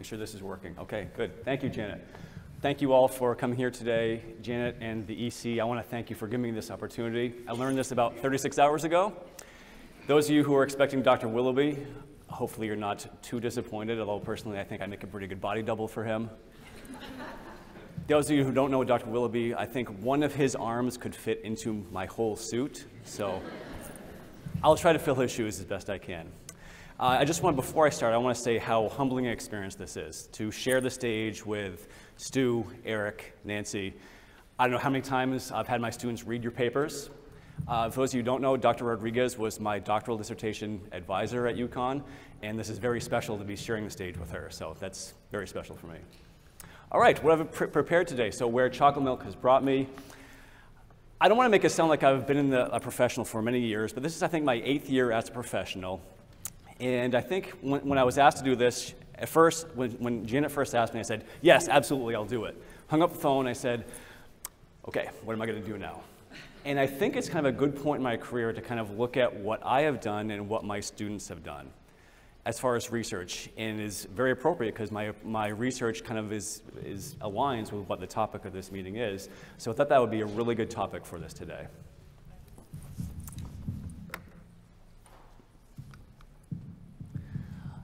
sure this is working. Okay, good. Thank you, Janet. Thank you all for coming here today. Janet and the EC, I want to thank you for giving me this opportunity. I learned this about 36 hours ago. Those of you who are expecting Dr. Willoughby, hopefully you're not too disappointed, although personally I think I make a pretty good body double for him. Those of you who don't know Dr. Willoughby, I think one of his arms could fit into my whole suit, so I'll try to fill his shoes as best I can. I just want, before I start, I want to say how humbling an experience this is, to share the stage with Stu, Eric, Nancy. I don't know how many times I've had my students read your papers. For those of you who don't know, Dr. Rodriguez was my doctoral dissertation advisor at UConn, and this is very special to be sharing the stage with her, so that's very special for me. All right, what I've prepared today, so where chocolate milk has brought me. I don't want to make it sound like I've been a professional for many years, but this is, I think, my 8th year as a professional. And I think when I was asked to do this, at first, when Janet first asked me, I said, yes, absolutely, I'll do it. Hung up the phone, I said, okay, what am I going to do now? And I think it's kind of a good point in my career to kind of look at what I have done and what my students have done as far as research, and is very appropriate because my research kind of aligns with what the topic of this meeting is. So I thought that would be a really good topic for this today.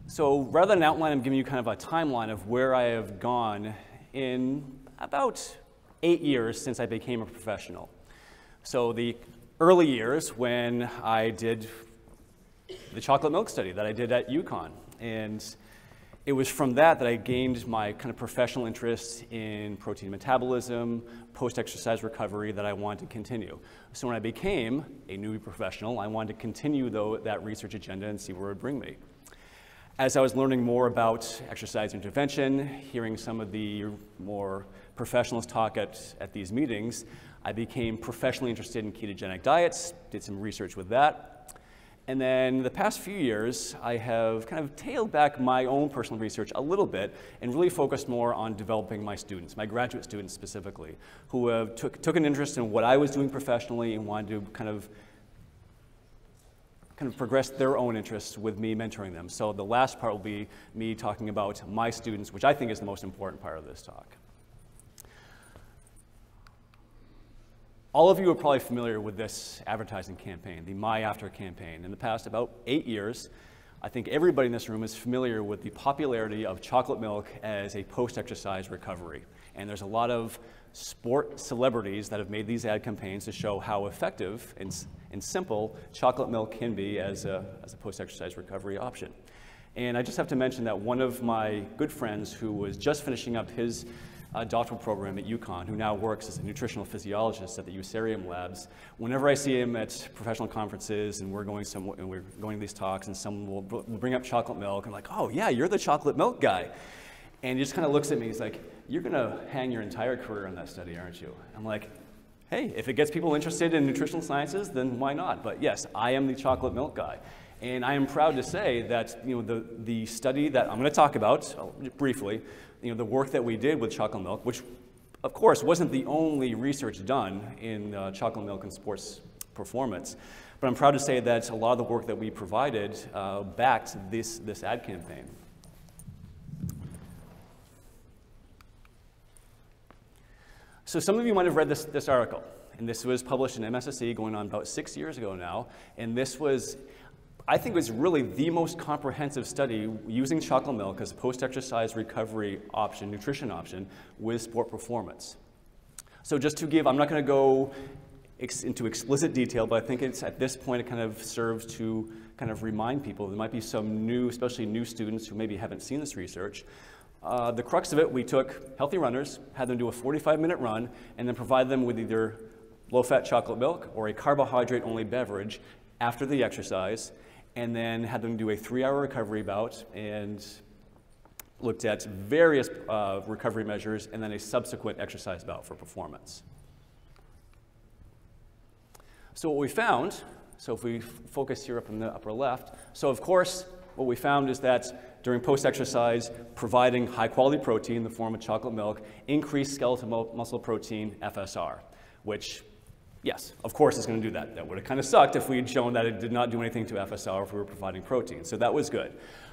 So rather than an outline, I'm giving you kind of a timeline of where I have gone in about 8 years since I became a professional. So the early years when I did the chocolate milk study that I did at UConn. And it was from that I gained my kind of professional interest in protein metabolism, post-exercise recovery that I wanted to continue. So when I became a newbie professional, I wanted to continue that research agenda and see where it would bring me. As I was learning more about exercise intervention, hearing some of the more professionals talk at these meetings, I became professionally interested in ketogenic diets, did some research with that. And then the past few years, I have kind of tailed back my own personal research a little bit and really focused more on developing my students, my graduate students specifically, who took an interest in what I was doing professionally and wanted to kind of progress their own interests with me mentoring them. So the last part will be me talking about my students, which I think is the most important part of this talk. All of you are probably familiar with this advertising campaign, the My After campaign. In the past about 8 years, I think everybody in this room is familiar with the popularity of chocolate milk as a post-exercise recovery. And there's a lot of sport celebrities that have made these ad campaigns to show how effective and simple chocolate milk can be as a post-exercise recovery option. And I just have to mention that one of my good friends who was just finishing up his doctoral program at UConn, who now works as a nutritional physiologist at the Usarium labs, whenever I see him at professional conferences and we're going to these talks and someone will bring up chocolate milk, I'm like, oh yeah, you're the chocolate milk guy. And he just kind of looks at me, he's like, you're going to hang your entire career on that study, aren't you? I'm like, hey, if it gets people interested in nutritional sciences, then why not? But yes, I am the chocolate milk guy. And I am proud to say that the study that I'm going to talk about briefly, the work that we did with chocolate milk, which of course wasn't the only research done in chocolate milk and sports performance, but I'm proud to say that a lot of the work that we provided backed this ad campaign. So some of you might have read this article, and this was published in NSCA going on about 6 years ago now, and this was, I think, was really the most comprehensive study using chocolate milk as a post-exercise recovery option, nutrition option, with sport performance. So just to give, I'm not going to go into explicit detail, but I think it's at this point it kind of serves to kind of remind people. There might be some new, especially new students who maybe haven't seen this research. The crux of it, we took healthy runners, had them do a 45-minute run, and then provided them with either low-fat chocolate milk or a carbohydrate-only beverage after the exercise, and then had them do a 3-hour recovery bout and looked at various recovery measures and then a subsequent exercise bout for performance. So what we found, so if we focus here up in the upper left, so of course what we found is that during post-exercise, providing high-quality protein in the form of chocolate milk increased skeletal muscle protein FSR, which, yes, of course it's going to do that. That would have kind of sucked if we had shown that it did not do anything to FSR if we were providing protein. So that was good.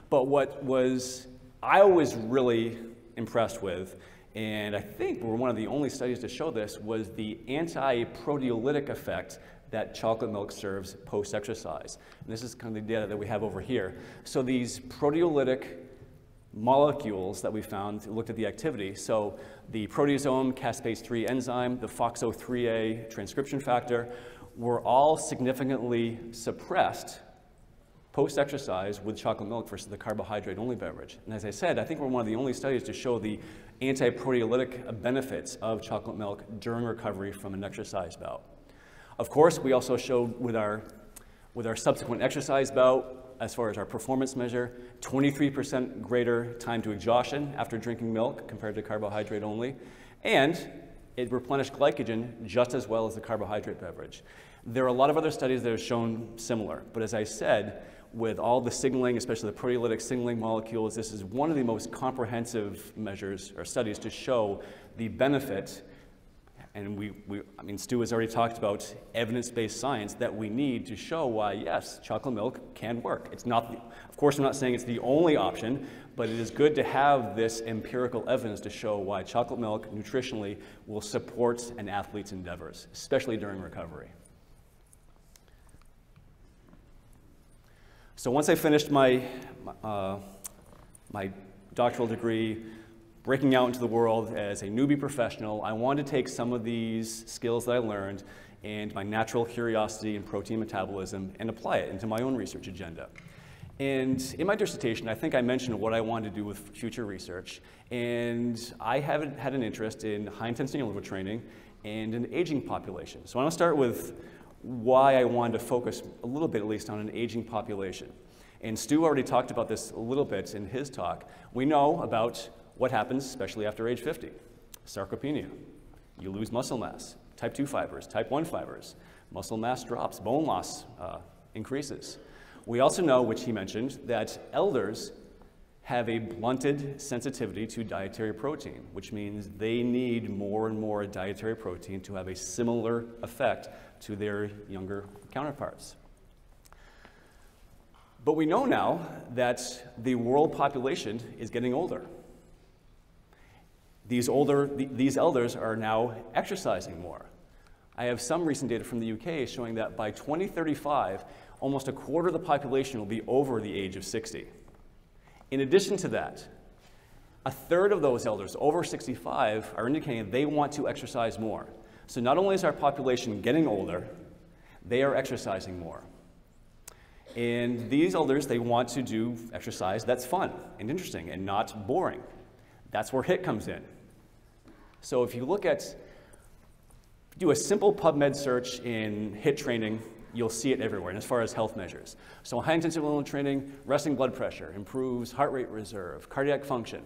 But what was I was really impressed with, and I think we're one of the only studies to show this, was the anti-proteolytic effect that chocolate milk serves post-exercise. And this is kind of the data that we have over here. So these proteolytic molecules that we found, looked at the activity. So the proteasome caspase 3 enzyme, the FOXO3A transcription factor, were all significantly suppressed post-exercise with chocolate milk versus the carbohydrate-only beverage. And as I said, I think we're one of the only studies to show the anti-proteolytic benefits of chocolate milk during recovery from an exercise bout. Of course, we also showed with our subsequent exercise bout, as far as our performance measure, 23% greater time to exhaustion after drinking milk compared to carbohydrate only, and it replenished glycogen just as well as the carbohydrate beverage. There are a lot of other studies that have shown similar, but as I said, with all the signaling, especially the proteolytic signaling molecules, this is one of the most comprehensive measures or studies to show the benefit. And I mean, Stu has already talked about evidence-based science that we need to show why, yes, chocolate milk can work. It's not, of course, I'm not saying it's the only option, but it is good to have this empirical evidence to show why chocolate milk nutritionally will support an athlete's endeavors, especially during recovery. So once I finished my doctoral degree, breaking out into the world as a newbie professional, I wanted to take some of these skills that I learned and my natural curiosity in protein metabolism and apply it into my own research agenda. And in my dissertation, I think I mentioned what I wanted to do with future research, and I have had an interest in high-intensity interval training and an aging population. So I want to start with why I wanted to focus a little bit, at least, on an aging population. And Stu already talked about this a little bit in his talk. We know about what happens, especially after age 50. Sarcopenia. You lose muscle mass. Type 2 fibers, type 1 fibers. Muscle mass drops, bone loss increases. We also know, which he mentioned, that elders have a blunted sensitivity to dietary protein, which means they need more and more dietary protein to have a similar effect to their younger counterparts. But we know now that the world population is getting older. These elders are now exercising more. I have some recent data from the UK showing that by 2035, almost a quarter of the population will be over the age of 60. In addition to that, a third of those elders over 65 are indicating they want to exercise more. So not only is our population getting older, they are exercising more. And these elders, they want to do exercise that's fun and interesting and not boring. That's where HIIT comes in. So if you do a simple PubMed search in HIIT training, you'll see it everywhere, and as far as health measures. So high-intensity interval training, resting blood pressure, improves heart rate reserve, cardiac function.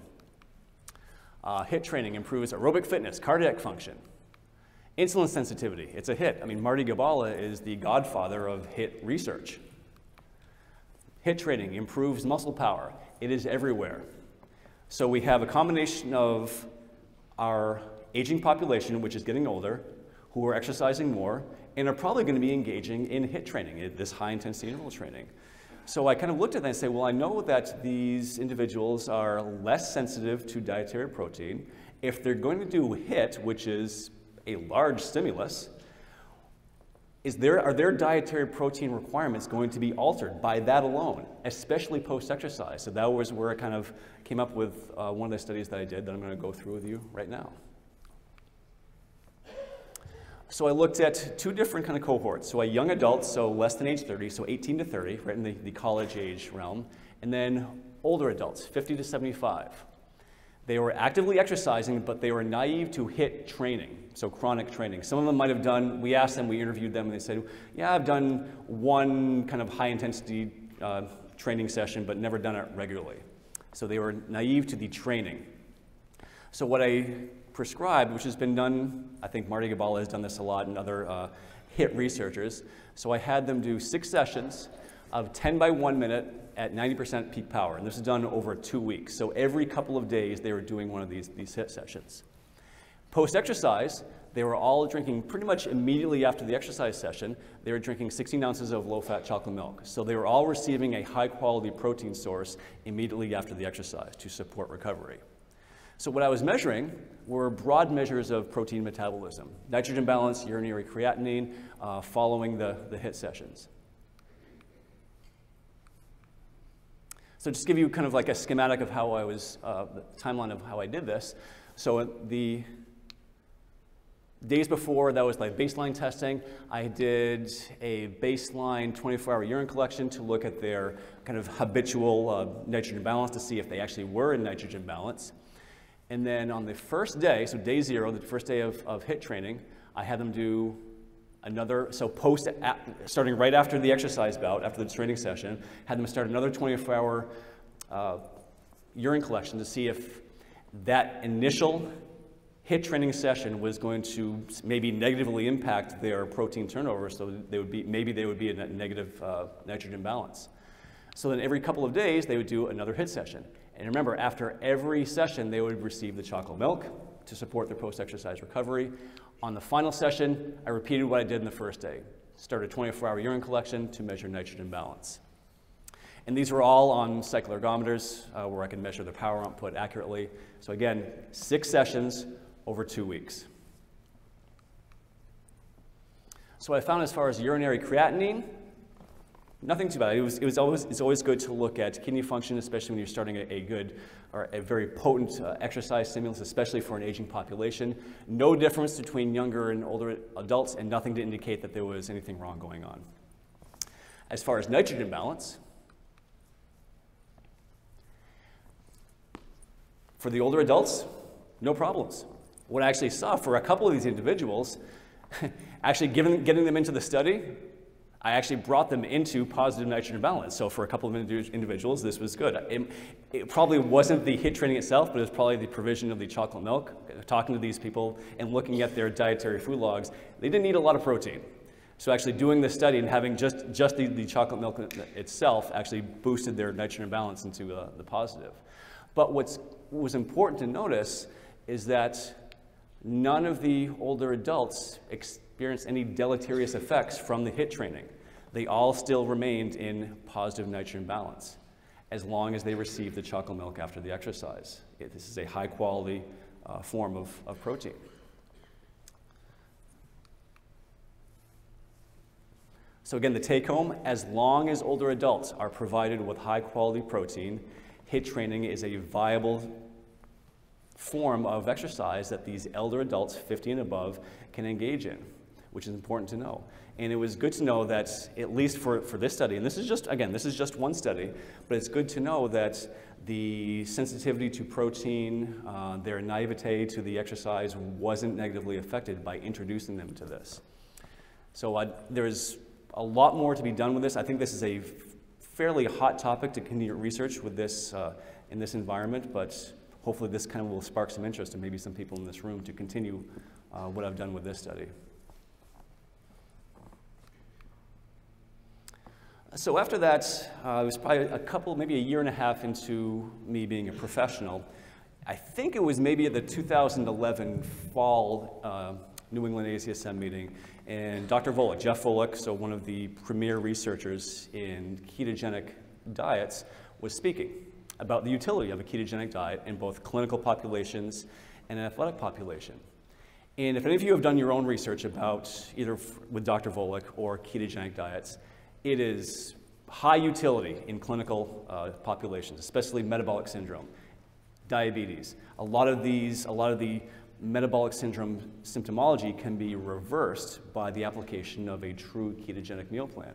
HIIT training improves aerobic fitness, cardiac function. Insulin sensitivity, it's a hit. I mean, Marty Gabala is the godfather of HIIT research. HIIT training improves muscle power. It is everywhere. So we have a combination of our aging population, which is getting older, who are exercising more, and are probably going to be engaging in HIIT training, this high-intensity interval training. So I kind of looked at that and say, well, I know that these individuals are less sensitive to dietary protein. If they're going to do HIIT, which is a large stimulus, are their dietary protein requirements going to be altered by that alone, especially post-exercise? So that was where I kind of came up with one of the studies that I did that I'm going to go through with you right now. So I looked at two different kind of cohorts. So a young adult, so less than age 30, so 18 to 30, right in the college age realm, and then older adults, 50 to 75. They were actively exercising, but they were naive to HIIT training, so chronic training. Some of them might have done, we asked them, we interviewed them, and they said, yeah, I've done one kind of high-intensity training session, but never done it regularly. So they were naive to the training. So what I prescribed, which has been done, I think Marty Gabala has done this a lot and other HIIT researchers, so I had them do 6 sessions of 10 by 1 minute at 90% peak power, and this is done over 2 weeks. So every couple of days they were doing one of these HIIT sessions. Post-exercise, they were all drinking pretty much immediately after the exercise session. They were drinking 16 ounces of low-fat chocolate milk. So they were all receiving a high-quality protein source immediately after the exercise to support recovery. So what I was measuring were broad measures of protein metabolism, nitrogen balance, urinary creatinine, following the HIIT sessions. So just to give you kind of like a schematic of how I was, the timeline of how I did this. So the days before, that was like baseline testing. I did a baseline 24-hour urine collection to look at their kind of habitual nitrogen balance to see if they actually were in nitrogen balance. And then on the first day, so day 0, the first day of HIIT training, I had them do another, so starting right after the exercise bout, after the training session, had them start another 24-hour urine collection to see if that initial HIIT training session was going to maybe negatively impact their protein turnover, so maybe they would be in a negative nitrogen balance. So then every couple of days, they would do another HIIT session. And remember, after every session, they would receive the chocolate milk to support their post-exercise recovery. On the final session, I repeated what I did in the first day. Started a 24-hour urine collection to measure nitrogen balance. And these were all on cycle ergometers where I could measure the power output accurately. So again, 6 sessions over 2 weeks. So what I found as far as urinary creatinine, nothing too bad. It's always good to look at kidney function, especially when you're starting a good or a very potent exercise stimulus, especially for an aging population. No difference between younger and older adults, and nothing to indicate that there was anything wrong going on. As far as nitrogen balance, for the older adults, no problems. What I actually saw for a couple of these individuals, actually getting them into the study, I actually brought them into positive nitrogen balance. So for a couple of individuals, this was good. It probably wasn't the HIIT training itself, but it was probably the provision of the chocolate milk. Talking to these people and looking at their dietary food logs, they didn't eat a lot of protein. So actually doing this study and having just the chocolate milk itself actually boosted their nitrogen balance into the positive. But what was important to notice is that none of the older adults experienced any deleterious effects from the HIIT training. They all still remained in positive nitrogen balance as long as they received the chocolate milk after the exercise. This is a high quality form of protein. So again, the take home, as long as older adults are provided with high quality protein, HIIT training is a viable form of exercise that these elder adults, 50 and above, can engage in, which is important to know. And it was good to know that, at least for this study, and this is just, again, this is just one study, but it's good to know that the sensitivity to protein, their naivete to the exercise wasn't negatively affected by introducing them to this. So there's a lot more to be done with this. I think this is a fairly hot topic to continue research with this in this environment, but hopefully this kind of will spark some interest in maybe some people in this room to continue what I've done with this study. So after that, it was probably maybe a year and a half into me being a professional. I think it was maybe at the 2011 fall New England NEACSM meeting, and Dr. Volek, Jeff Volek, so one of the premier researchers in ketogenic diets, was speaking about the utility of a ketogenic diet in both clinical populations and an athletic population. And if any of you have done your own research about either with Dr. Volek or ketogenic diets, it is high utility in clinical populations, especially metabolic syndrome, diabetes. A lot of the metabolic syndrome symptomology can be reversed by the application of a true ketogenic meal plan.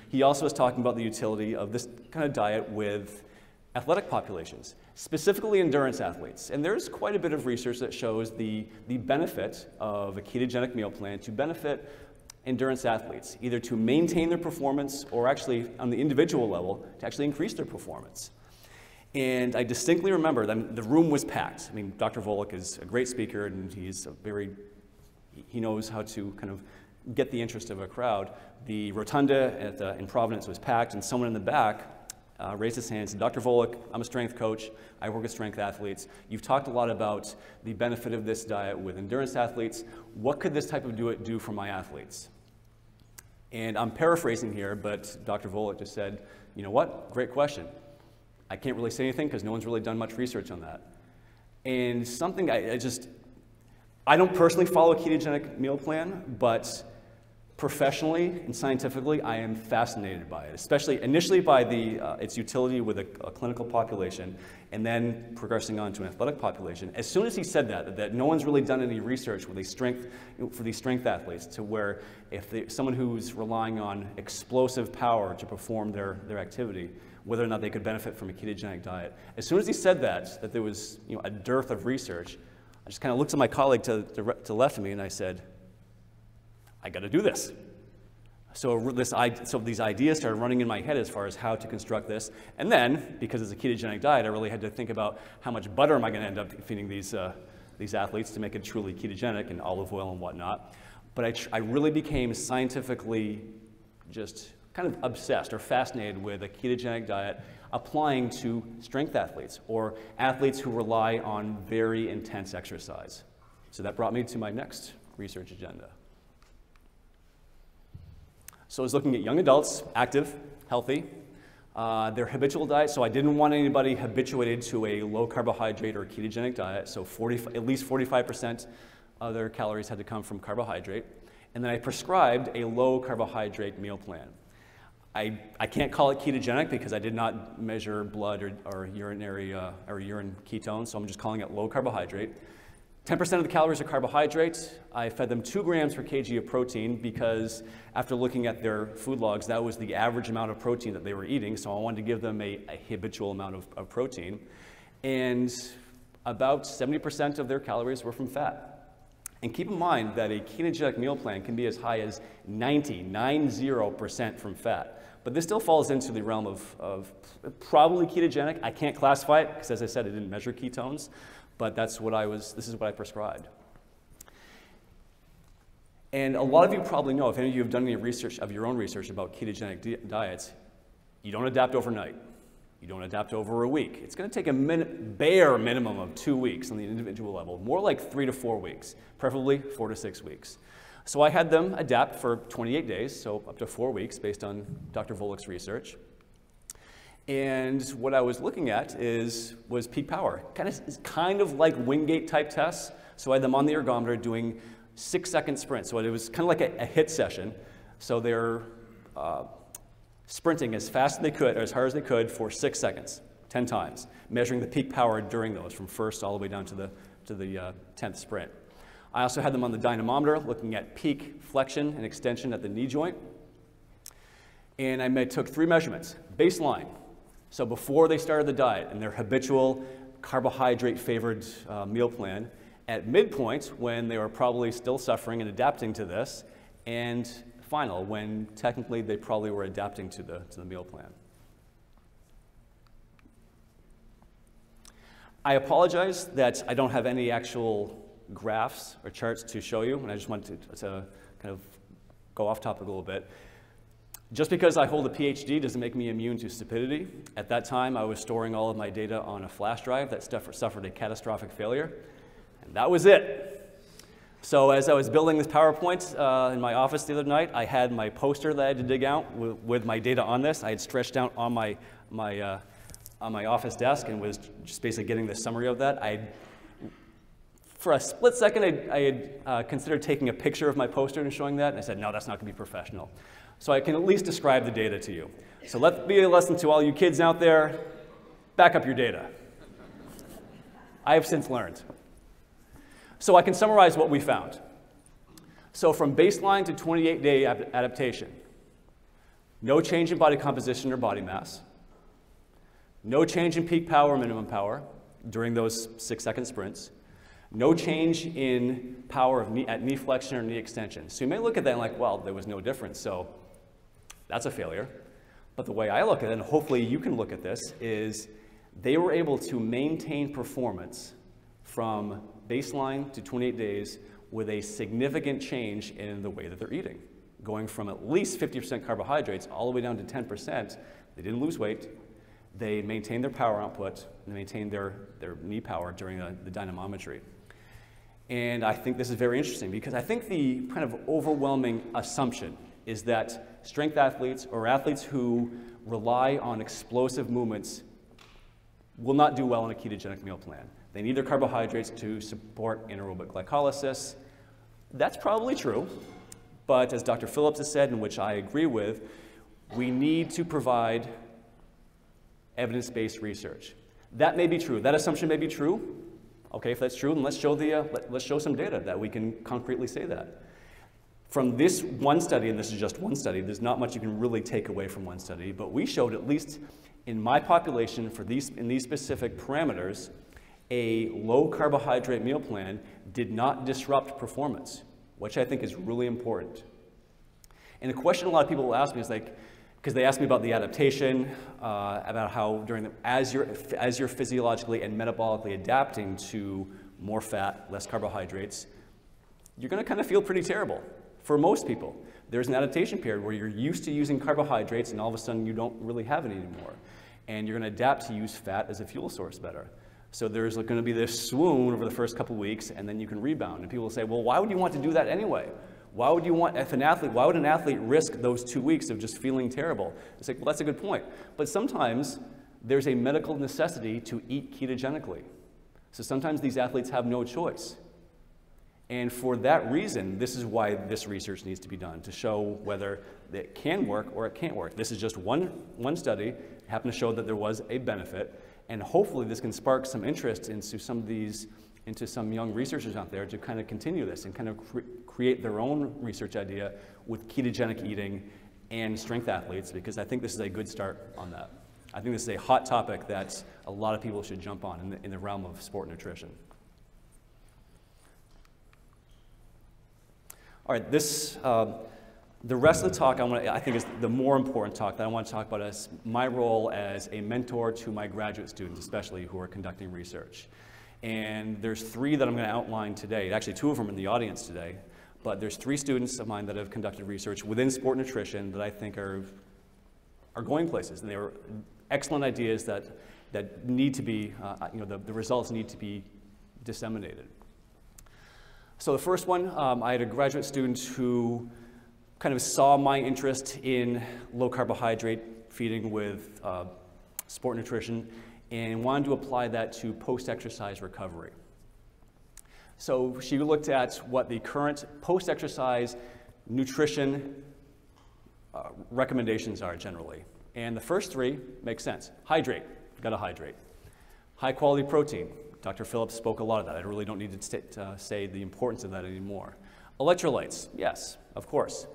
He also was talking about the utility of this kind of diet with athletic populations, specifically endurance athletes. And there's quite a bit of research that shows the benefit of a ketogenic meal plan to benefit endurance athletes, either to maintain their performance or actually on the individual level to actually increase their performance. And I distinctly remember that the room was packed. I mean, Dr. Volek is a great speaker, and he knows how to kind of get the interest of a crowd. The rotunda in Providence was packed, and someone in the back raised his hand and said, Dr. Volek, I'm a strength coach. I work with strength athletes. You've talked a lot about the benefit of this diet with endurance athletes. What could this type of diet do for my athletes? And I'm paraphrasing here, but Dr. Volek just said, you know what? Great question. I can't really say anything because no one's really done much research on that. And something I don't personally follow a ketogenic meal plan, but professionally and scientifically, I am fascinated by it, especially initially by its utility with a clinical population, and then progressing on to an athletic population. As soon as he said that no one's really done any research with for these strength athletes, to where if someone who's relying on explosive power to perform their activity, whether or not they could benefit from a ketogenic diet. As soon as he said that there was a dearth of research, I just kind of looked at my colleague to the left of me and I said, I got to do this. So these ideas started running in my head as far as how to construct this. And then, because it's a ketogenic diet, I really had to think about how much butter am I going to end up feeding these athletes to make it truly ketogenic, and olive oil and whatnot. But I really became scientifically just kind of obsessed or fascinated with a ketogenic diet applying to strength athletes or athletes who rely on very intense exercise. So that brought me to my next research agenda. So I was looking at young adults, active, healthy, their habitual diet. So I didn't want anybody habituated to a low carbohydrate or ketogenic diet. So at least 45% of their calories had to come from carbohydrate. And then I prescribed a low carbohydrate meal plan. I can't call it ketogenic because I did not measure blood or urine ketones, so I'm just calling it low carbohydrate. 10% of the calories are carbohydrates. I fed them 2 grams per kg of protein because after looking at their food logs, that was the average amount of protein that they were eating, so I wanted to give them a habitual amount of protein. And about 70% of their calories were from fat. And keep in mind that a ketogenic meal plan can be as high as 90% from fat. But this still falls into the realm of probably ketogenic. I can't classify it because, as I said, I didn't measure ketones. But this is what I prescribed. And a lot of you probably know, if any of you have done any research of your own research about ketogenic diets, you don't adapt overnight. You don't adapt over a week. It's going to take a bare minimum of 2 weeks on the individual level, more like 3 to 4 weeks, preferably 4 to 6 weeks. So I had them adapt for 28 days, so up to 4 weeks based on Dr. Volek's research. And what I was looking at was peak power, kind of like Wingate type tests. So I had them on the ergometer doing 6-second sprints. So it was kind of like a HIIT session. So they're sprinting as fast as they could, or as hard as they could, for 6 seconds, 10 times, measuring the peak power during those, from first all the way down to the 10th sprint. I also had them on the dynamometer, looking at peak flexion and extension at the knee joint. And I took 3 measurements. Baseline. So before they started the diet and their habitual carbohydrate-favored meal plan, at midpoint, when they were probably still suffering and adapting to this, and final, when technically they probably were adapting to the meal plan. I apologize that I don't have any actual graphs or charts to show you, and I just wanted to kind of go off topic a little bit. Just because I hold a PhD doesn't make me immune to stupidity. At that time, I was storing all of my data on a flash drive that suffered a catastrophic failure, and that was it. So as I was building this PowerPoint in my office the other night, I had my poster that I had to dig out with my data on this. I had stretched out on my office desk and was just basically getting the summary of that. For a split second, I had considered taking a picture of my poster and showing that, and I said, no, that's not going to be professional. So I can at least describe the data to you. So let be a lesson to all you kids out there, back up your data. I have since learned. So I can summarize what we found. So from baseline to 28-day adaptation, no change in body composition or body mass, no change in peak power or minimum power during those 6-second sprints, no change in power at knee flexion or knee extension. So you may look at that and like, well, there was no difference, so that's a failure. But the way I look at it, and hopefully you can look at this, is they were able to maintain performance from baseline to 28 days with a significant change in the way that they're eating. Going from at least 50% carbohydrates all the way down to 10%, they didn't lose weight, they maintained their power output, and they maintained their knee power during the dynamometry. And I think this is very interesting because I think the kind of overwhelming assumption is that strength athletes or athletes who rely on explosive movements will not do well in a ketogenic meal plan. They need their carbohydrates to support anaerobic glycolysis. That's probably true, but as Dr. Phillips has said, and which I agree with, we need to provide evidence-based research. That may be true. That assumption may be true. Okay, if that's true, then let's show some data that we can concretely say that. From this one study, and this is just one study, there's not much you can really take away from one study, but we showed, at least in my population, in these specific parameters, a low carbohydrate meal plan did not disrupt performance, which I think is really important. And the question a lot of people will ask me is like, because they ask me about the adaptation, about how as you're physiologically and metabolically adapting to more fat, less carbohydrates, you're going to kind of feel pretty terrible. For most people, there's an adaptation period where you're used to using carbohydrates and all of a sudden you don't really have any anymore. And you're going to adapt to use fat as a fuel source better. So there's going to be this swoon over the first couple weeks, and then you can rebound. And people will say, well, why would you want to do that anyway? Why would an athlete risk those 2 weeks of just feeling terrible? It's like, well, that's a good point. But sometimes there's a medical necessity to eat ketogenically. So sometimes these athletes have no choice. And for that reason, this is why this research needs to be done, to show whether it can work or it can't work. This is just one study. It happened to show that there was a benefit. And hopefully this can spark some interest into some young researchers out there to kind of continue this and kind of create their own research idea with ketogenic eating and strength athletes, because I think this is a good start on that. I think this is a hot topic that a lot of people should jump on in the realm of sport nutrition. All right, the rest of the talk I think is the more important talk that I want to talk about is my role as a mentor to my graduate students, especially who are conducting research. And there's 3 that I'm going to outline today. Actually, 2 of them are in the audience today. But there's 3 students of mine that have conducted research within sport nutrition that I think are going places. And they were excellent ideas that need to be, the results need to be disseminated. So the first one, I had a graduate student who kind of saw my interest in low carbohydrate feeding with sport nutrition and wanted to apply that to post-exercise recovery. So she looked at what the current post-exercise nutrition recommendations are generally. And the first 3 make sense. Hydrate, you've got to hydrate. High quality protein, Dr. Phillips spoke a lot of that. I really don't need to say the importance of that anymore. Electrolytes, yes, of course.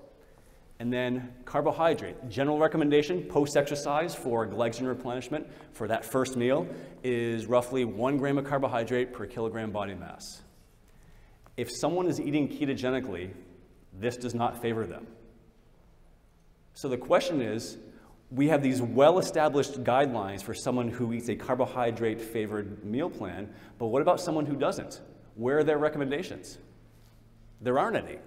And then carbohydrate. General recommendation post-exercise for glycogen replenishment for that first meal is roughly 1 gram of carbohydrate per kilogram body mass. If someone is eating ketogenically, this does not favor them. So the question is, we have these well-established guidelines for someone who eats a carbohydrate-favored meal plan, but what about someone who doesn't? Where are their recommendations? There aren't any.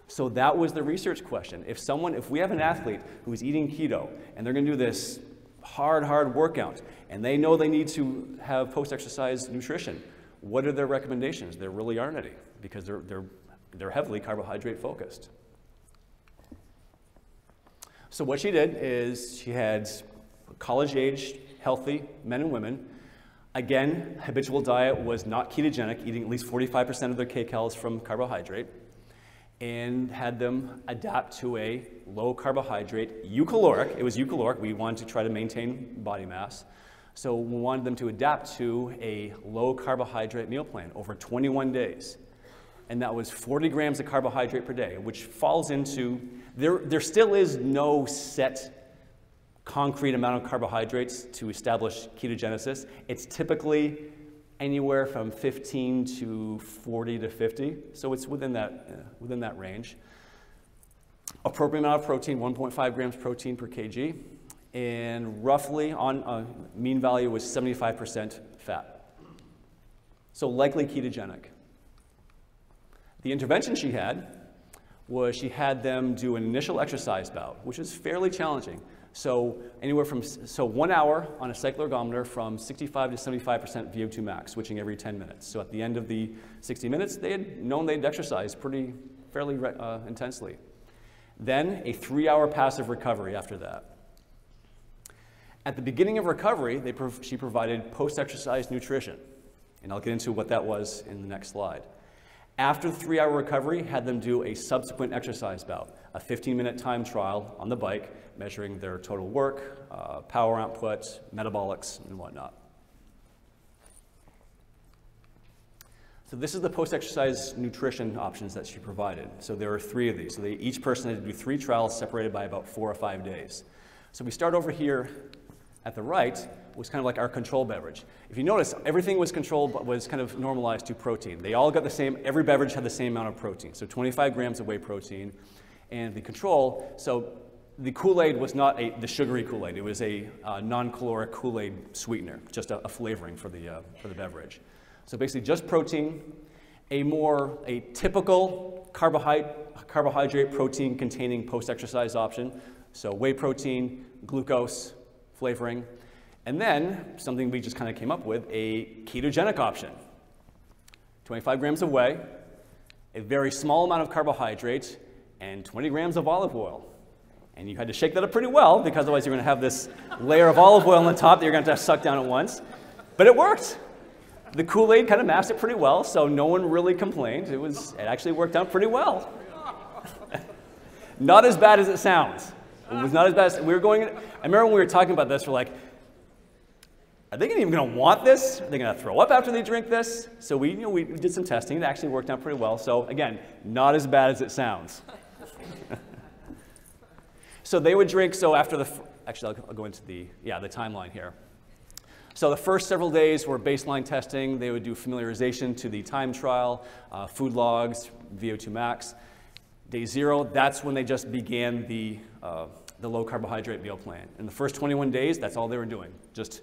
So that was the research question. If we have an athlete who's eating keto and they're going to do this hard workout and they know they need to have post-exercise nutrition, what are their recommendations? There really aren't any because they're heavily carbohydrate focused. So what she did is she had college-aged, healthy men and women. Again, habitual diet was not ketogenic, eating at least 45% of their kcals from carbohydrate, and had them adapt to a low carbohydrate, eucaloric. It was eucaloric. We wanted to try to maintain body mass. So we wanted them to adapt to a low carbohydrate meal plan over 21 days. And that was 40 grams of carbohydrate per day, which falls into, there still is no set concrete amount of carbohydrates to establish ketogenesis. It's typically anywhere from 15 to 40 to 50, so it's within that range. Appropriate amount of protein, 1.5 grams protein per kg, and roughly on a mean value was 75% fat. So likely ketogenic. The intervention she had was she had them do an initial exercise bout, which is fairly challenging. So anywhere from 1 hour on a cycloergometer from 65 to 75% VO2 max, switching every 10 minutes. So at the end of the 60 minutes, they had known they'd exercised fairly intensely. Then a 3-hour passive recovery after that. At the beginning of recovery, she provided post-exercise nutrition, and I'll get into what that was in the next slide. After the 3-hour recovery, had them do a subsequent exercise bout, a 15-minute time trial on the bike, measuring their total work, power output, metabolics, and whatnot. So this is the post-exercise nutrition options that she provided. So there are 3 of these. So each person had to do 3 trials separated by about 4 or 5 days. So we start over here at the right, was kind of like our control beverage. If you notice, everything was controlled, but was kind of normalized to protein. They all got the same, every beverage had the same amount of protein. So 25 grams of whey protein. And the control, so the Kool-Aid was not the sugary Kool-Aid. It was a non-caloric Kool-Aid sweetener, just a flavoring for the beverage. So basically just protein, a typical carbohydrate protein containing post-exercise option. So whey protein, glucose, flavoring, and then something we just kind of came up with, a ketogenic option. 25 grams of whey, a very small amount of carbohydrate, and 20 grams of olive oil. And you had to shake that up pretty well, because otherwise you're going to have this layer of olive oil on the top that you're going to have to suck down at once. But it worked. The Kool-Aid kind of masked it pretty well, so no one really complained. It actually worked out pretty well. Not as bad as it sounds. It was not as bad as we were going. I remember when we were talking about this, we're like, are they even going to want this? Are they going to throw up after they drink this? So we did some testing. It actually worked out pretty well. So again, not as bad as it sounds. So they would drink. So after actually, I'll go into the timeline here. So the first several days were baseline testing. They would do familiarization to the time trial, food logs, VO2 max. Day 0, that's when they just began the low carbohydrate meal plan. In the first 21 days, that's all they were doing, just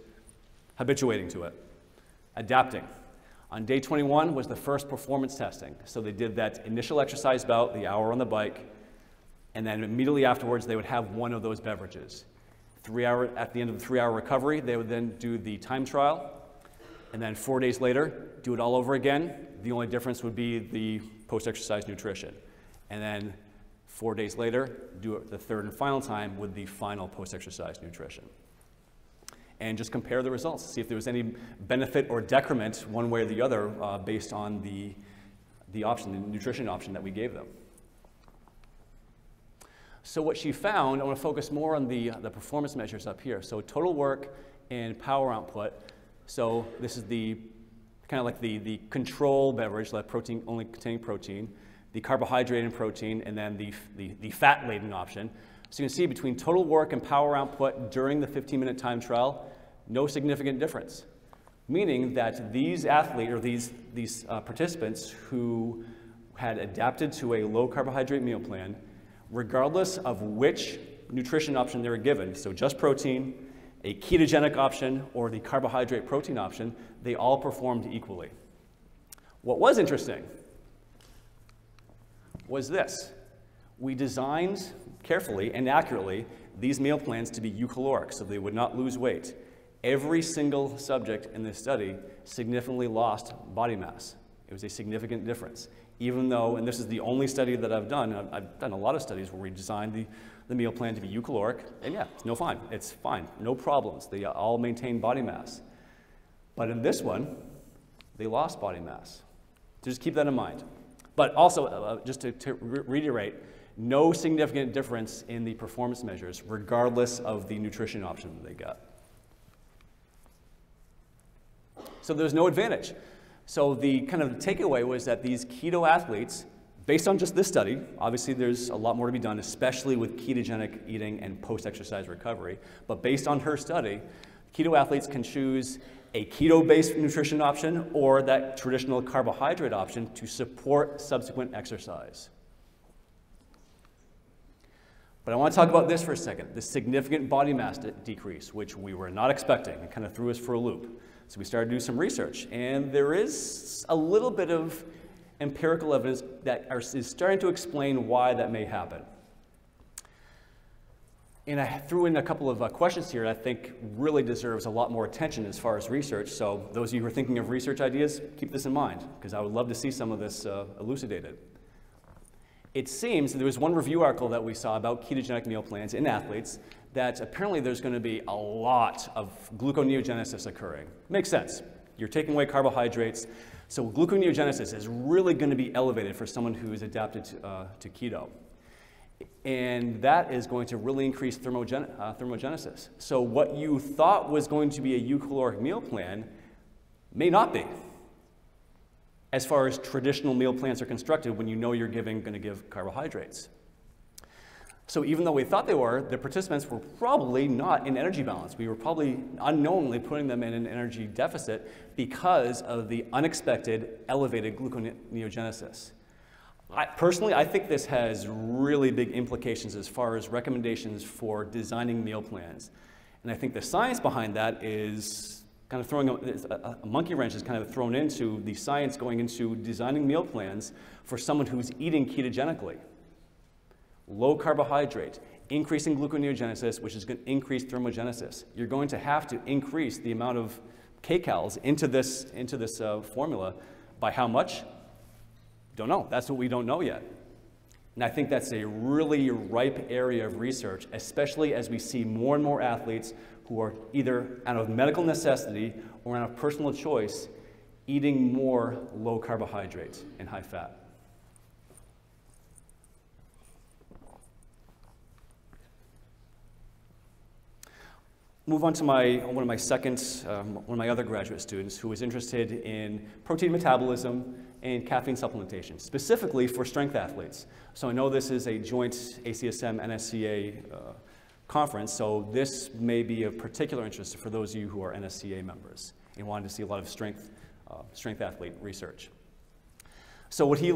habituating to it, adapting. On day 21 was the first performance testing. So they did that initial exercise bout, the hour on the bike, and then immediately afterwards, they would have one of those beverages. At the end of the 3-hour recovery, they would then do the time trial, and then 4 days later, do it all over again. The only difference would be the post-exercise nutrition. And then 4 days later, do it the 3rd and final time with the final post-exercise nutrition. And just compare the results, see if there was any benefit or decrement one way or the other based on the nutrition option that we gave them. So what she found, I want to focus more on the performance measures up here. So total work and power output. So this is kind of like the control beverage, like protein, only containing protein, the carbohydrate and protein, and then the fat-laden option. So you can see between total work and power output during the 15-minute time trial, no significant difference. Meaning that these athletes, or these participants who had adapted to a low carbohydrate meal plan, regardless of which nutrition option they were given, so just protein, a ketogenic option, or the carbohydrate protein option, they all performed equally. What was interesting was this. We designed carefully and accurately these meal plans to be eucaloric, so they would not lose weight. Every single subject in this study significantly lost body mass. It was a significant difference. Even though, and this is the only study that I've done a lot of studies where we designed the meal plan to be eucaloric, and yeah, it's fine, no problems. They all maintain body mass. But in this one, they lost body mass. So just keep that in mind. But also, just to reiterate, no significant difference in the performance measures, regardless of the nutrition option that they got. So there's no advantage. So the kind of takeaway was that these keto athletes, based on just this study, obviously there's a lot more to be done, especially with ketogenic eating and post-exercise recovery, but based on her study, keto athletes can choose a keto-based nutrition option or that traditional carbohydrate option to support subsequent exercise. But I want to talk about this for a second, the significant body mass decrease, which we were not expecting. It kind of threw us for a loop. So we started to do some research, and there is a little bit of empirical evidence that is starting to explain why that may happen. And I threw in a couple of questions here that I think really deserves a lot more attention as far as research. So those of you who are thinking of research ideas, keep this in mind, because I would love to see some of this elucidated. It seems, there was one review article that we saw about ketogenic meal plans in athletes, that apparently there's going to be a lot of gluconeogenesis occurring. Makes sense. You're taking away carbohydrates, so gluconeogenesis is really going to be elevated for someone who is adapted to keto. And that is going to really increase thermogenesis. So what you thought was going to be a eucaloric meal plan may not be, as far as traditional meal plans are constructed when you know you're going to give carbohydrates. So even though we thought they were, the participants were probably not in energy balance. We were probably unknowingly putting them in an energy deficit because of the unexpected elevated gluconeogenesis. Personally, I think this has really big implications as far as recommendations for designing meal plans. And I think the science behind that is kind of throwing a monkey wrench is kind of thrown into the science going into designing meal plans for someone who's eating ketogenically. Low carbohydrate, increasing gluconeogenesis, which is going to increase thermogenesis. You're going to have to increase the amount of kcals into this formula by how much? Don't know. That's what we don't know yet. And I think that's a really ripe area of research, especially as we see more and more athletes who are either out of medical necessity or out of personal choice eating more low carbohydrates and high fat. Move on to one of my other graduate students who was interested in protein metabolism and caffeine supplementation, specifically for strength athletes. So I know this is a joint ACSM NSCA conference, so this may be of particular interest for those of you who are NSCA members and wanted to see a lot of strength athlete research. So what he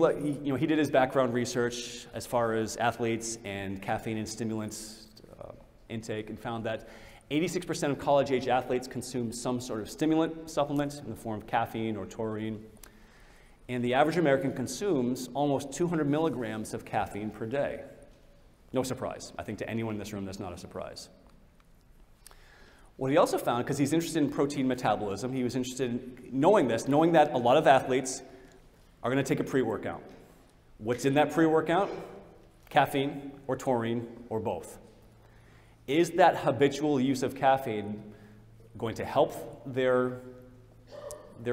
did his background research as far as athletes and caffeine and stimulants intake, and found that 86% of college-age athletes consume some sort of stimulant supplement in the form of caffeine or taurine. And the average American consumes almost 200 milligrams of caffeine per day. No surprise. I think to anyone in this room, that's not a surprise. What he also found, because he's interested in protein metabolism, he was interested in knowing that a lot of athletes are going to take a pre-workout. What's in that pre-workout? Caffeine or taurine or both. Is that habitual use of caffeine going to help their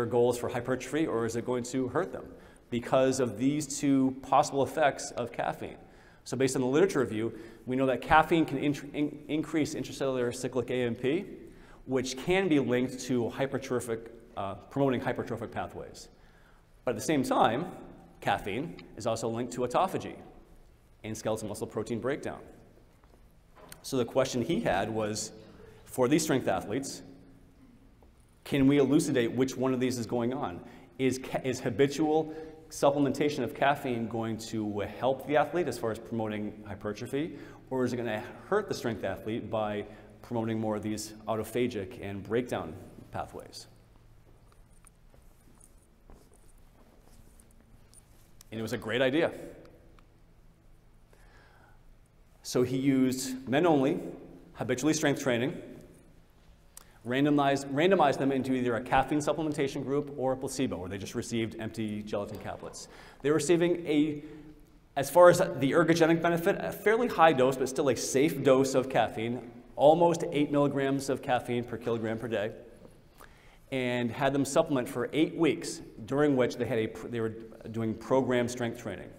goals for hypertrophy, or is it going to hurt them because of these two possible effects of caffeine? So based on the literature review, we know that caffeine can increase intracellular cyclic AMP, which can be linked to promoting hypertrophic pathways. But at the same time, caffeine is also linked to autophagy and skeletal muscle protein breakdown. So the question he had was, for these strength athletes, can we elucidate which one of these is going on? Is habitual supplementation of caffeine going to help the athlete as far as promoting hypertrophy, or is it going to hurt the strength athlete by promoting more of these autophagic and breakdown pathways? And it was a great idea. So he used men only, habitually strength training, randomized them into either a caffeine supplementation group or a placebo, where they just received empty gelatin caplets. They were receiving as far as the ergogenic benefit, a fairly high dose, but still a safe dose of caffeine, almost 8 milligrams of caffeine per kilogram per day, and had them supplement for 8 weeks, during which they were doing programmed strength training.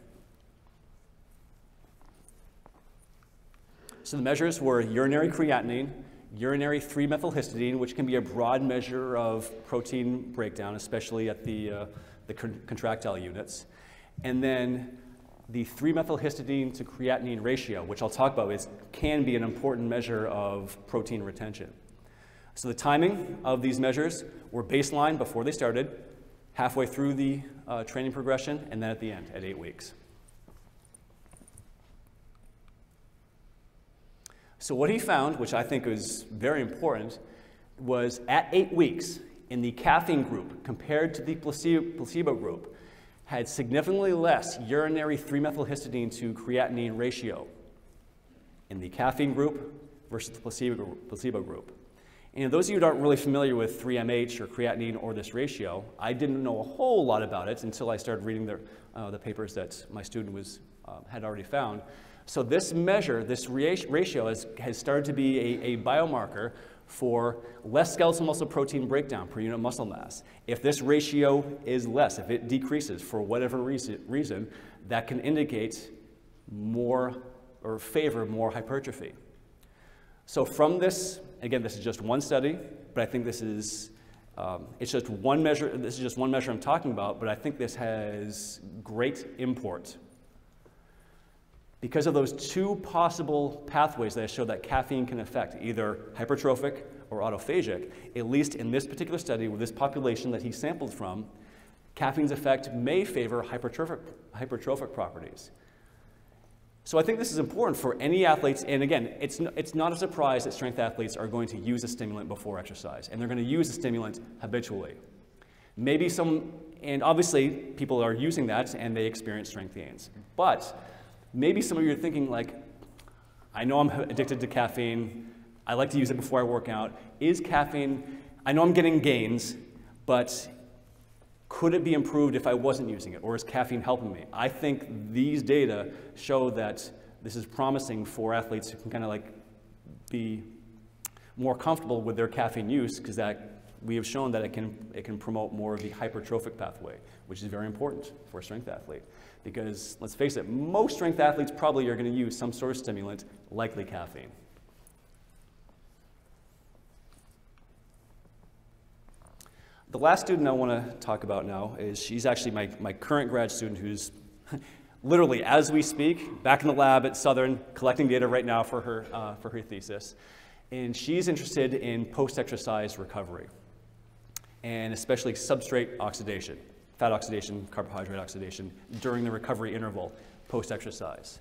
So the measures were urinary creatinine, urinary 3-methylhistidine, which can be a broad measure of protein breakdown, especially at the contractile units, and then the 3-methylhistidine to creatinine ratio, which I'll talk about, can be an important measure of protein retention. So the timing of these measures were baseline before they started, halfway through the training progression, and then at the end, at 8 weeks. So what he found, which I think was very important, was at 8 weeks in the caffeine group compared to the placebo group had significantly less urinary 3-methylhistidine to creatinine ratio in the caffeine group versus the placebo group. And those of you that aren't really familiar with 3-MH or creatinine or this ratio, I didn't know a whole lot about it until I started reading the papers that my student had already found. So this measure, this ratio has started to be a biomarker for less skeletal muscle protein breakdown per unit muscle mass. If this ratio is less, if it decreases for whatever reason, that can indicate more or favor more hypertrophy. So from this, again, this is just one study, but I think this is, it's just one measure, this is just one measure I'm talking about, but I think this has great import. Because of those two possible pathways that I showed that caffeine can affect, either hypertrophic or autophagic, at least in this particular study with this population that he sampled from, caffeine's effect may favor hypertrophic properties. So I think this is important for any athletes, and again, it's not a surprise that strength athletes are going to use a stimulant before exercise, and they're going to use a stimulant habitually. Maybe and obviously people are using that and they experience strength gains. But maybe some of you are thinking like, I know I'm addicted to caffeine, I like to use it before I work out. Is caffeine, I know I'm getting gains, but could it be improved if I wasn't using it, or is caffeine helping me? I think these data show that this is promising for athletes who can kind of like be more comfortable with their caffeine use, because we have shown that it can promote more of the hypertrophic pathway, which is very important for a strength athlete. Because let's face it, most strength athletes probably are going to use some sort of stimulant, likely caffeine. The last student I want to talk about now is, she's actually my current grad student who's literally, as we speak, back in the lab at Southern, collecting data right now for her thesis. And she's interested in post-exercise recovery, and especially substrate oxidation, fat oxidation, carbohydrate oxidation, during the recovery interval post-exercise.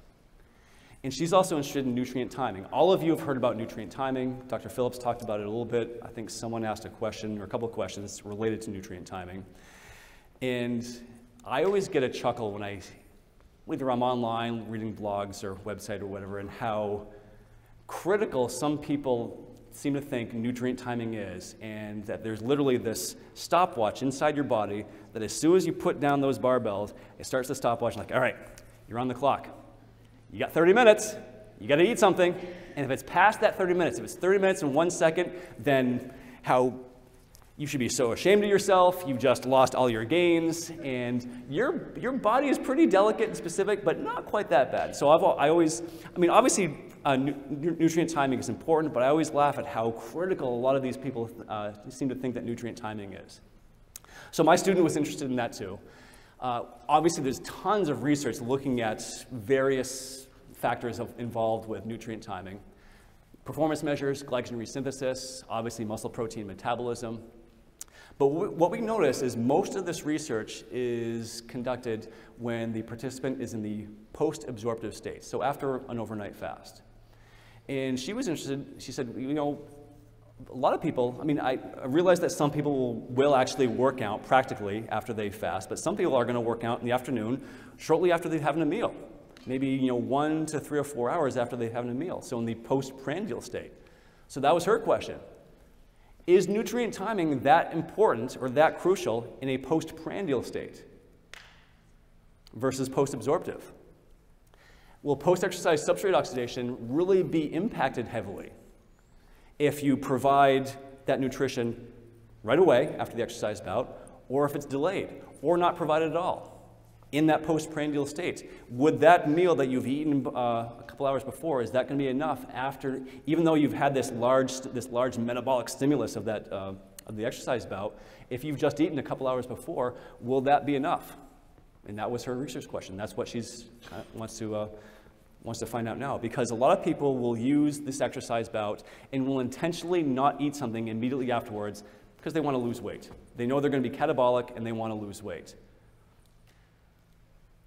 And she's also interested in nutrient timing. All of you have heard about nutrient timing. Dr. Phillips talked about it a little bit. I think someone asked a question or a couple of questions related to nutrient timing. And I always get a chuckle when whether I'm online, reading blogs or website or whatever, and how critical some people seem to think nutrient timing is, and that there's literally this stopwatch inside your body that as soon as you put down those barbells, it starts the stopwatch like, all right, you're on the clock. You got 30 minutes, you got to eat something, and if it's past that 30 minutes, if it's 30 minutes and 1 second, then how you should be so ashamed of yourself, you've just lost all your gains, and your body is pretty delicate and specific, but not quite that bad. So obviously nutrient timing is important, but I always laugh at how critical a lot of these people seem to think that nutrient timing is. So my student was interested in that too. Obviously, there's tons of research looking at various factors involved with nutrient timing. Performance measures, glycogen resynthesis, obviously muscle protein metabolism. But what we notice is most of this research is conducted when the participant is in the post-absorptive state, so after an overnight fast. And she was interested, she said, you know, a lot of people, I realize that some people will actually work out practically after they fast, but some people are going to work out in the afternoon shortly after they've had a meal. Maybe 1 to 3 or 4 hours after they've had a meal, so in the postprandial state. So that was her question. Is nutrient timing that important or that crucial in a postprandial state versus post-absorptive? Will post-exercise substrate oxidation really be impacted heavily if you provide that nutrition right away after the exercise bout, or if it's delayed, or not provided at all in that postprandial state? Would that meal that you've eaten a couple hours before, is that going to be enough after, even though you've had this large metabolic stimulus of the exercise bout, if you've just eaten a couple hours before, will that be enough? And that was her research question. That's what she's wants to find out now, because a lot of people will use this exercise bout and will intentionally not eat something immediately afterwards because they want to lose weight. They know they're going to be catabolic and they want to lose weight.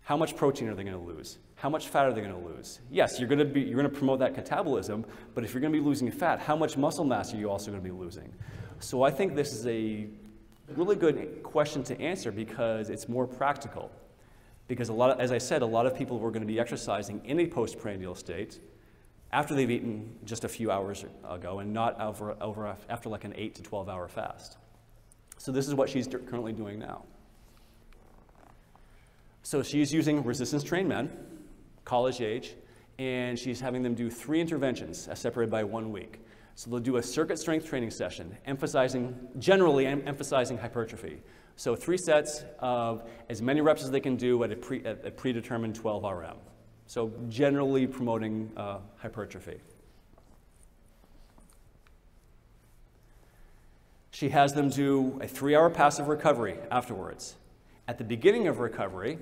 How much protein are they going to lose? How much fat are they going to lose? Yes, you're going to promote that catabolism, but if you're going to be losing fat, how much muscle mass are you also going to be losing? So I think this is a really good question to answer because it's more practical. Because as I said, a lot of people who are going to be exercising in a postprandial state after they've eaten just a few hours ago and not after like an 8 to 12 hour fast. So this is what she's currently doing now. So she's using resistance-trained men, college age, and she's having them do 3 interventions separated by 1 week. So they'll do a circuit strength training session, generally emphasizing hypertrophy. So 3 sets of as many reps as they can do at a predetermined 12 RM. So generally promoting hypertrophy. She has them do a 3-hour passive recovery afterwards. At the beginning of recovery,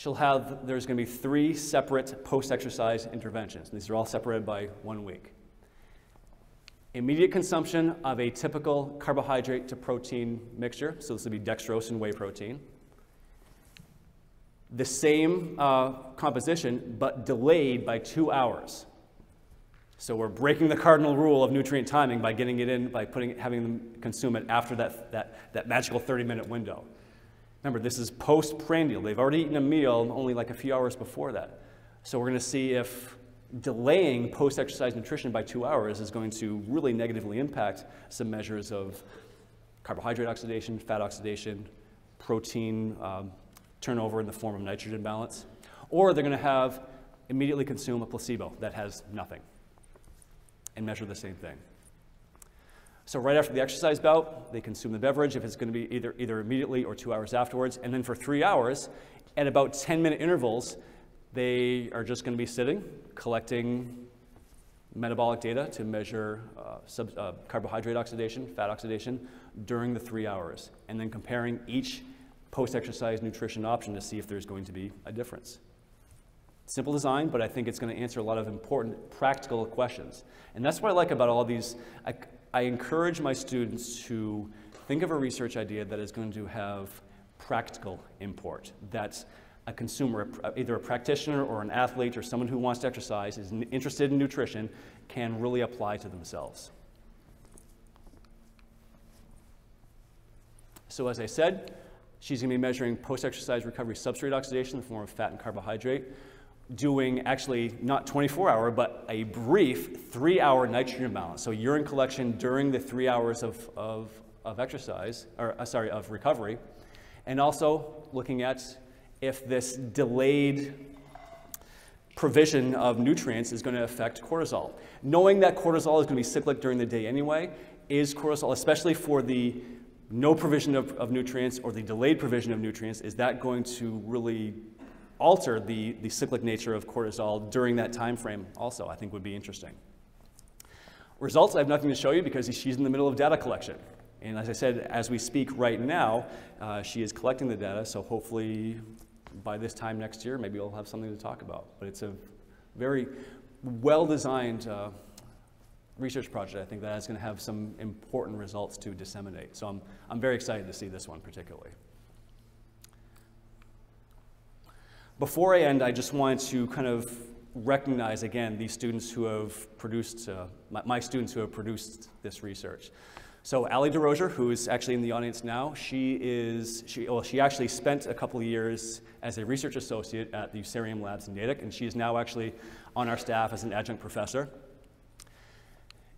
there's going to be 3 separate post-exercise interventions. These are all separated by 1 week. Immediate consumption of a typical carbohydrate to protein mixture, so this would be dextrose and whey protein. The same composition, but delayed by 2 hours. So we're breaking the cardinal rule of nutrient timing by getting it in, by having them consume it after that magical 30-minute window. Remember, this is post-prandial. They've already eaten a meal only like a few hours before that. So we're going to see if delaying post-exercise nutrition by 2 hours is going to really negatively impact some measures of carbohydrate oxidation, fat oxidation, protein turnover in the form of nitrogen balance, or they're going to immediately consume a placebo that has nothing and measure the same thing. So right after the exercise bout, they consume the beverage if it's going to be either immediately or 2 hours afterwards, and then for 3 hours, at about 10-minute intervals, they are just going to be sitting, collecting metabolic data to measure carbohydrate oxidation, fat oxidation during the 3 hours, and then comparing each post-exercise nutrition option to see if there's going to be a difference. Simple design, but I think it's going to answer a lot of important practical questions. And that's what I like about all these. I encourage my students to think of a research idea that is going to have practical import, that a consumer, either a practitioner or an athlete or someone who wants to exercise, is interested in nutrition, can really apply to themselves. So as I said, she's going to be measuring post-exercise recovery substrate oxidation in the form of fat and carbohydrate, doing actually not 24-hour, but a brief 3-hour nitrogen balance. So urine collection during the 3 hours of exercise, or of recovery, and also looking at if this delayed provision of nutrients is going to affect cortisol. Knowing that cortisol is going to be cyclic during the day anyway, is cortisol, especially for the no provision of nutrients or the delayed provision of nutrients, is that going to really alter the cyclic nature of cortisol during that time frame also, I think would be interesting. Results, I have nothing to show you because she's in the middle of data collection. And as I said, as we speak right now, she is collecting the data, so hopefully by this time next year, maybe we'll have something to talk about. But it's a very well-designed research project, I think, that is going to have some important results to disseminate. So I'm very excited to see this one particularly. Before I end, I just wanted to kind of recognize again these students who have produced, my students who have produced this research. So Ali DeRozier, who is actually in the audience now, she actually spent a couple of years as a research associate at the Usarium Labs in Natick, and she is now actually on our staff as an adjunct professor.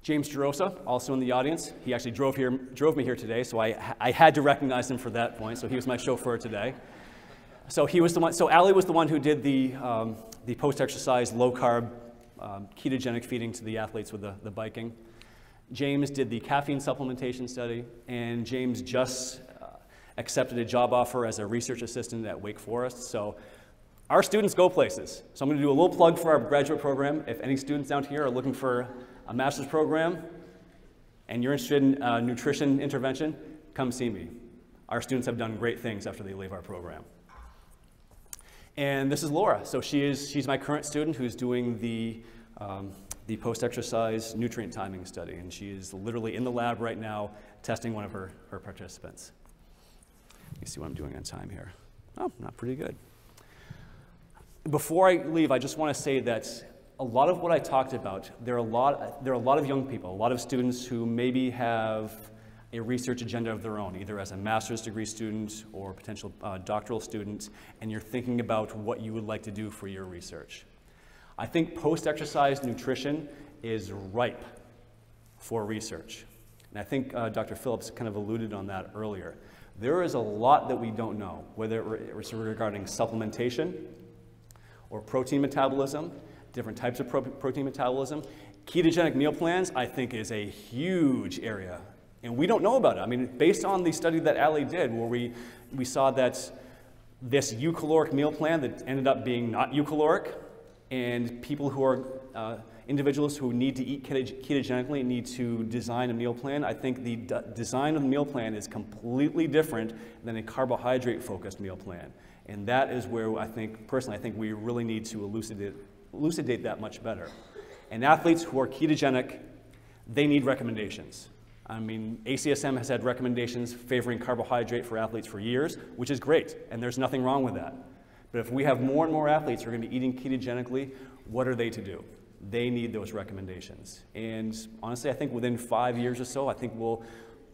James Gerosa, also in the audience, he actually drove me here today, so I had to recognize him for that point, so he was my chauffeur today. So he was the one. So Ali was the one who did the post-exercise low-carb ketogenic feeding to the athletes with the biking. James did the caffeine supplementation study, and James just accepted a job offer as a research assistant at Wake Forest. So our students go places. So I'm going to do a little plug for our graduate program. If any students out here are looking for a master's program and you're interested in nutrition intervention, come see me. Our students have done great things after they leave our program. And this is Laura. So she's my current student who's doing the post-exercise nutrient timing study, and she is literally in the lab right now testing one of her participants. Let me see what I'm doing on time here. Oh, not pretty good. Before I leave, I just want to say that a lot of what I talked about, there are a lot of young people, a lot of students who maybe have a research agenda of their own, either as a master's degree student or potential doctoral student, and you're thinking about what you would like to do for your research. I think post-exercise nutrition is ripe for research. And I think Dr. Phillips kind of alluded on that earlier. There is a lot that we don't know, whether it's regarding supplementation or protein metabolism, different types of protein metabolism. Ketogenic meal plans, I think, is a huge area, and we don't know about it. I mean, based on the study that Ali did, where we saw that this eucaloric meal plan that ended up being not eucaloric, and people who are individuals who need to eat ketogenically need to design a meal plan. I think the design of the meal plan is completely different than a carbohydrate-focused meal plan. And that is where I think, personally, I think we really need to elucidate that much better. And athletes who are ketogenic, they need recommendations. I mean, ACSM has had recommendations favoring carbohydrate for athletes for years, which is great, and there's nothing wrong with that. But if we have more and more athletes who are going to be eating ketogenically, what are they to do? They need those recommendations. And honestly, I think within 5 years or so, I think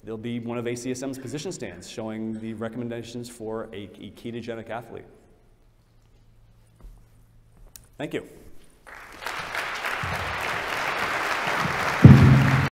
there'll be one of ACSM's position stands showing the recommendations for a ketogenic athlete. Thank you.